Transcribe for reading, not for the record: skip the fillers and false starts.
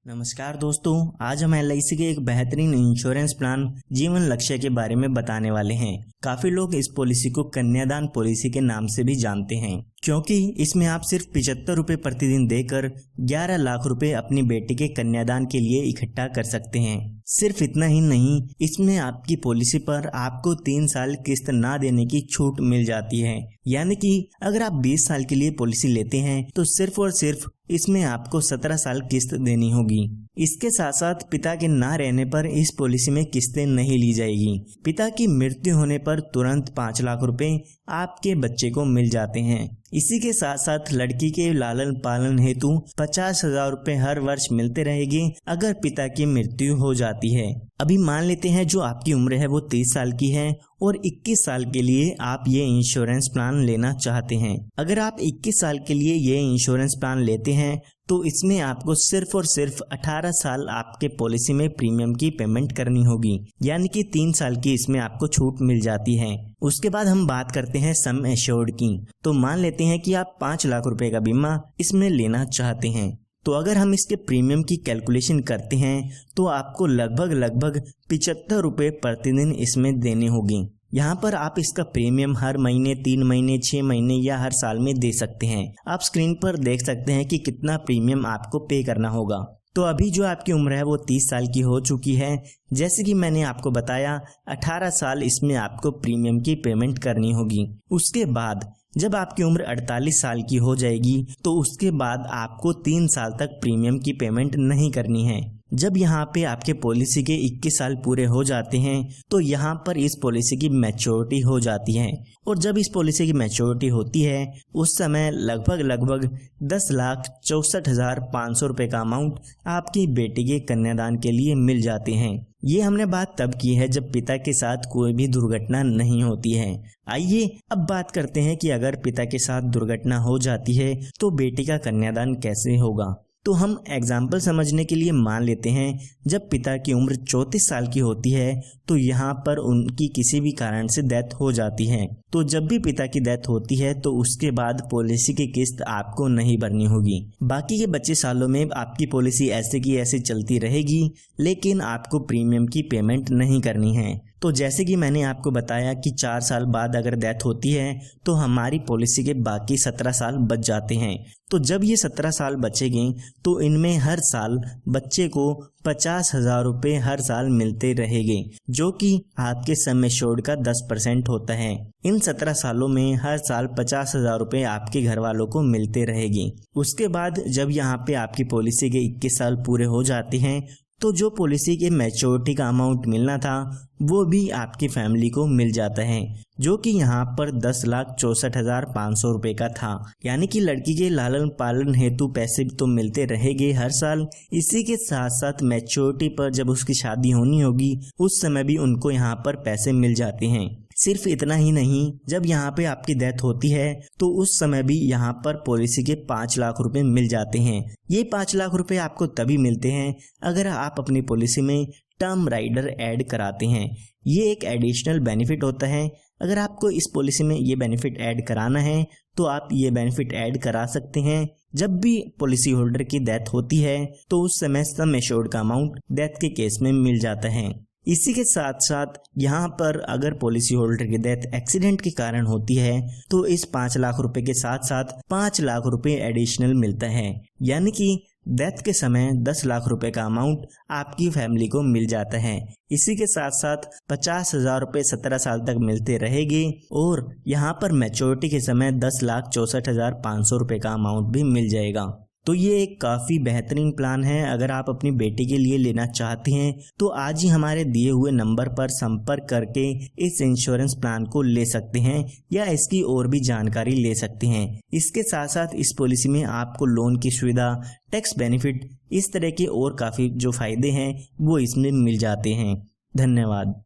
नमस्कार दोस्तों, आज हम LIC के एक बेहतरीन इंश्योरेंस प्लान जीवन लक्ष्य के बारे में बताने वाले हैं। काफी लोग इस पॉलिसी को कन्यादान पॉलिसी के नाम से भी जानते हैं, क्योंकि इसमें आप सिर्फ 75 रुपए प्रतिदिन देकर 11 लाख रुपए अपनी बेटी के कन्यादान के लिए इकट्ठा कर सकते हैं। सिर्फ इतना ही नहीं, इसमें आपकी पॉलिसी पर आपको 3 साल किस्त ना देने की छूट मिल जाती है। यानी कि अगर आप 20 साल के लिए पॉलिसी लेते हैं तो सिर्फ और सिर्फ इसमें आपको 17 साल किस्त देनी होगी। इसके साथ साथ पिता के ना रहने पर इस पॉलिसी में किस्तें नहीं ली जाएगी। पिता की मृत्यु होने पर तुरंत 5 लाख रुपए आपके बच्चे को मिल जाते हैं। इसी के साथ साथ लड़की के लालन पालन हेतु 50,000 रुपए हर वर्ष मिलते रहेंगे अगर पिता की मृत्यु हो जाती है। अभी मान लेते हैं जो आपकी उम्र है वो 30 साल की है और 21 साल के लिए आप ये इंश्योरेंस प्लान लेना चाहते हैं। अगर आप 21 साल के लिए ये इंश्योरेंस प्लान लेते हैं तो इसमें आपको सिर्फ और सिर्फ 18 साल आपके पॉलिसी में प्रीमियम की पेमेंट करनी होगी, यानी कि 3 साल की इसमें आपको छूट मिल जाती है। उसके बाद हम बात करते हैं सम एश्योर्ड की। तो मान लेते हैं कि आप 5 लाख रुपए का बीमा इसमें लेना चाहते हैं। तो अगर हम इसके प्रीमियम की कैलकुलेशन करते हैं तो आपको लगभग 75 रुपए प्रतिदिन इसमें देने होंगे। यहाँ पर आप इसका प्रीमियम हर महीने, 3 महीने, 6 महीने या हर साल में दे सकते हैं। आप स्क्रीन पर देख सकते हैं कि कितना प्रीमियम आपको पे करना होगा। तो अभी जो आपकी उम्र है वो 30 साल की हो चुकी है। जैसे कि मैंने आपको बताया, 18 साल इसमें आपको प्रीमियम की पेमेंट करनी होगी। उसके बाद जब आपकी उम्र 48 साल की हो जाएगी तो उसके बाद आपको 3 साल तक प्रीमियम की पेमेंट नहीं करनी है। जब यहाँ पे आपके पॉलिसी के 21 साल पूरे हो जाते हैं तो यहाँ पर इस पॉलिसी की मैच्योरिटी हो जाती है, और जब इस पॉलिसी की मैच्योरिटी होती है उस समय लगभग 10,64,500 रुपए का अमाउंट आपकी बेटी के कन्यादान के लिए मिल जाते हैं। ये हमने बात तब की है जब पिता के साथ कोई भी दुर्घटना नहीं होती है। आइए अब बात करते हैं कि अगर पिता के साथ दुर्घटना हो जाती है तो बेटी का कन्यादान कैसे होगा। तो हम एग्जाम्पल समझने के लिए मान लेते हैं जब पिता की उम्र 34 साल की होती है तो यहाँ पर उनकी किसी भी कारण से डेथ हो जाती है। तो जब भी पिता की डेथ होती है तो उसके बाद पॉलिसी की किस्त आपको नहीं भरनी होगी। बाकी के बचे सालों में आपकी पॉलिसी ऐसे की ऐसे चलती रहेगी, लेकिन आपको प्रीमियम की पेमेंट नहीं करनी है। तो जैसे कि मैंने आपको बताया कि 4 साल बाद अगर डेथ होती है तो हमारी पॉलिसी के बाकी 17 साल बच जाते हैं। तो जब ये 17 साल बचेंगे तो इनमें हर साल बच्चे को 50,000 रुपए हर साल मिलते रहेंगे, जो कि आपके सम एश्योर्ड का 10% होता है। इन 17 सालों में हर साल 50,000 रुपए आपके घर वालों को मिलते रहेंगे। उसके बाद जब यहाँ पे आपकी पॉलिसी के 21 साल पूरे हो जाते हैं तो जो पॉलिसी के मैच्योरिटी का अमाउंट मिलना था वो भी आपकी फैमिली को मिल जाता है, जो कि यहाँ पर 10,64,500 रुपए का था। यानी कि लड़की के लालन पालन हेतु पैसे तो मिलते रहेंगे हर साल। इसी के साथ साथ मैच्योरिटी पर जब उसकी शादी होनी होगी उस समय भी उनको यहाँ पर पैसे मिल जाते हैं। सिर्फ इतना ही नहीं, जब यहाँ पे आपकी डेथ होती है तो उस समय भी यहाँ पर पॉलिसी के 5 लाख रुपए मिल जाते हैं। ये 5 लाख रुपए आपको तभी मिलते हैं अगर आप अपनी पॉलिसी में टर्म राइडर ऐड कराते हैं। ये एक एडिशनल बेनिफिट होता है। अगर आपको इस पॉलिसी में ये बेनिफिट ऐड कराना है तो आप ये बेनिफिट ऐड करा सकते हैं। जब भी पॉलिसी होल्डर की डेथ होती है तो उस समय सम एश्योर्ड का अमाउंट डेथ के केस में मिल जाता है। इसी के साथ साथ यहाँ पर अगर पॉलिसी होल्डर की डेथ एक्सीडेंट के कारण होती है तो इस 5 लाख रुपए के साथ साथ 5 लाख रुपए एडिशनल मिलता है। यानी कि डेथ के समय 10 लाख रुपए का अमाउंट आपकी फैमिली को मिल जाता है। इसी के साथ साथ 50,000 रुपए 17 साल तक मिलते रहेंगे, और यहाँ पर मैच्योरिटी के समय 10,64,500 रुपए का अमाउंट भी मिल जाएगा। तो ये एक काफ़ी बेहतरीन प्लान है। अगर आप अपनी बेटी के लिए लेना चाहते हैं तो आज ही हमारे दिए हुए नंबर पर संपर्क करके इस इंश्योरेंस प्लान को ले सकते हैं या इसकी और भी जानकारी ले सकते हैं। इसके साथ साथ इस पॉलिसी में आपको लोन की सुविधा, टैक्स बेनिफिट, इस तरह के और काफ़ी जो फायदे हैं वो इसमें मिल जाते हैं। धन्यवाद।